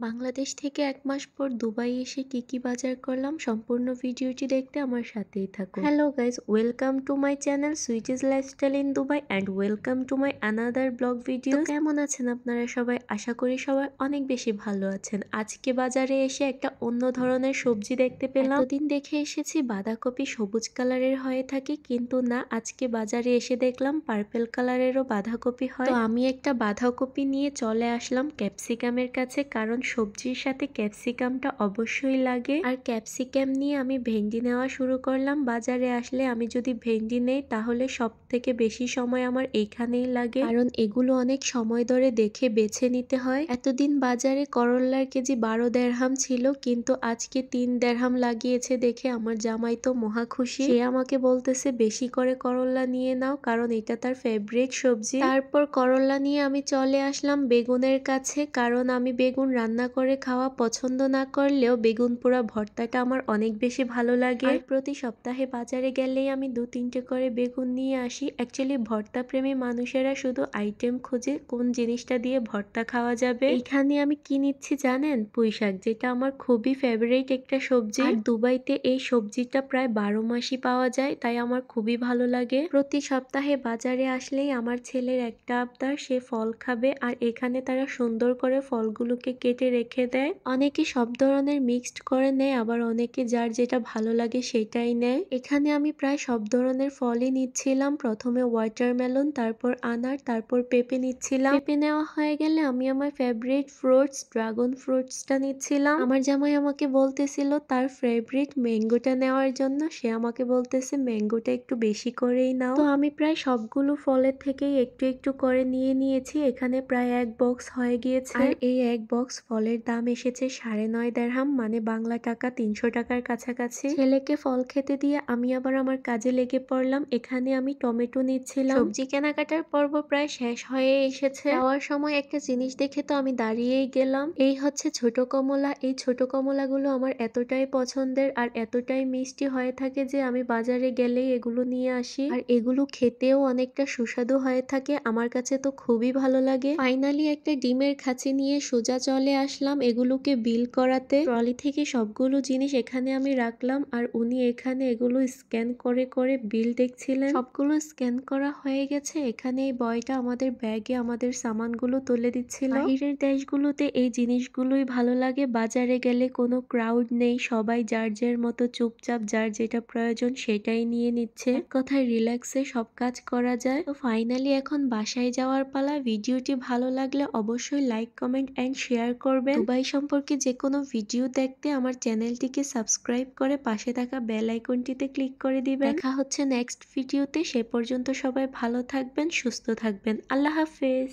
বাংলাদেশ থেকে ১ মাস পর দুবাই এসে কি, কি বাজার করলাম সম্পূর্ণ ভিডিওটি দেখতে আমার সাথেই থাকুন। Hello guys, welcome to my channel sweeties lifestyle in Dubai and welcome to my another blog video. কেমন আছেন আপনারা সবাই? আশা করি সবাই অনেক বেশি ভালো আছেন। আজকে বাজারে এসে একটা অন্য ধরনের সবজি দেখতে পেলাম। এতদিন দেখে এসেছি বাঁধাকপি সবুজ কালারের হয়ে থাকে, কিন্তু না, আজকে বাজারে এসে দেখলাম পার্পেল কালারেরও বাঁধাকপি হয়। তো আমি একটা বাঁধাকপি নিয়ে চলে আসলাম ক্যাপসিকামের কাছে, কারণ সবজির সাথে ক্যাপসিকামটা অবশ্যই লাগে। আর ক্যাপসিকাম নিয়ে আমি ভেন্ডি নেওয়া শুরু করলাম। বাজারে আসলে আমি যদি ভেন্ডি নেই তাহলে সব থেকে বেশি সময় আমার এইখানেই লাগে, কারণ এগুলো অনেক সময় ধরে দেখে বেছে নিতে হয়। এতদিন বাজারে করল্লার কেজি 12 দেরহাম ছিল, কিন্তু আজকে 3 দেরহাম লাগিয়েছে দেখে আমার জামাই তো মহা খুশি। সে আমাকে বলতেছে বেশি করে করল্লা নিয়ে নাও, কারণ এটা তার ফেভারিট সবজি। তারপর করল্লা নিয়ে আমি চলে আসলাম বেগুনের কাছে, কারণ আমি বেগুন রান্না করে খাওয়া পছন্দ না করলেও বেগুন পোড়া ভর্তাটা আমার অনেক বেশি ভালো লাগে। আর প্রতি সপ্তাহে বাজারে গেলেই আমি 2-3টে করে বেগুন নিয়ে আসি। অ্যাকচুয়ালি ভর্তা প্রেমী মানুষেরা শুধু আইটেম খোঁজে কোন জিনিসটা দিয়ে ভর্তা খাওয়া যাবে। এখানে আমি কি নিচ্ছি জানেন? পুঁই শাক, যেটা আমার খুবই ফেভারিট একটা সবজি। আর দুবাইতে এই সবজিটা প্রায় 12 মাসই পাওয়া যায়, তাই আমার খুবই ভালো লাগে। প্রতি সপ্তাহে বাজারে আসলেই আমার ছেলের একটা আবদার, সে ফল খাবে। আর এখানে তারা সুন্দর করে ফলগুলোকে কেটে রেখে দেয়। অনেকে সব ধরনের মিক্সড করে নেয়, আবার অনেকে যার যেটা ভালো লাগে সেটাই নেয়। এখানে আমি প্রায় সব ধরনের ফলই নিচ্ছিলাম। প্রথমে ওয়াটারমেলন, তারপর আনার, তারপর পেঁপে নিচ্ছিলাম। পেঁপে নেওয়া হয়ে গেলে আমি আমার ফেভারিট ফ্রুটস ড্রাগন ফ্রুটসটা নিচ্ছিলাম। আমার জামাই আমাকে বলতেছিল তার ফেভারিট ম্যাঙ্গোটা নেওয়ার জন্য। সে আমাকে বলতেছে ম্যাঙ্গোটা একটু বেশি করেই নাও। তো আমি প্রায় সবগুলো ফলের থেকেই একটু একটু করে নিয়ে নিয়েছি। এখানে প্রায় 1 বক্স হয়ে গিয়েছে। আর এই 1 বক্স ফলের দাম এসেছে 9.5 দেরহাম, মানে বাংলা টাকা 300 টাকার কাছাকাছি। ছেলেকে ফল খেতে দিয়ে আমি আবার আমার কাজে লেগে পড়লাম। এখানে আমি টমেটো নিচ্ছিলাম। সবজি কেনাকাটার পর্ব প্রায় শেষ হয়ে এসেছে। যাওয়ার সময় একটা জিনিস দেখে তো আমি দাঁড়িয়েই গেলাম। এই হচ্ছে ছোট কমলা। এই ছোট কমলাগুলো আমার এতটাই পছন্দের আর এতটাই মিষ্টি হয়ে থাকে যে আমি বাজারে গেলেই এগুলো নিয়ে আসি। আর এগুলো খেতেও অনেকটা সুস্বাদু হয়ে থাকে, আমার কাছে তো খুবই ভালো লাগে। ফাইনালি একটা ডিমের খাঁচি নিয়ে সোজা চলে আসলাম এগুলোকে বিল করাতে। ট্রলি থেকে সবগুলো জিনিস এখানে আমি রাখলাম, আর উনি এখানে এগুলো স্ক্যান করে করে বিল দেখছিলেন। সবগুলো স্ক্যান করা হয়ে গেছে। এখানে এই বয়টা আমাদের ব্যাগে আমাদের সামানগুলো তুলে দিচ্ছিল। বাহিরের দেশগুলোতে এই জিনিসগুলোই ভালো লাগে। বাজারে গেলে কোনো ক্রাউড নেই, সবাই যার যার মতো চুপচাপ যার যেটা প্রয়োজন সেটাই নিয়ে নিচ্ছে। এক কথায় রিল্যাক্সে সব কাজ করা যায়। তো ফাইনালি এখন বাসায় যাওয়ার পালা। ভিডিওটি ভালো লাগলে অবশ্যই লাইক, কমেন্ট এন্ড শেয়ার করবেন। দুবাই সম্পর্কে যে কোনো ভিডিও দেখতে আমার চ্যানেলটিকে সাবস্ক্রাইব করে পাশে থাকা বেল আইকনটিতে ক্লিক করে দিবেন। দেখা হচ্ছে নেক্সট ভিডিওতে। সে পর্যন্ত সবাই ভালো থাকবেন, সুস্থ থাকবেন। আল্লাহ হাফেজ।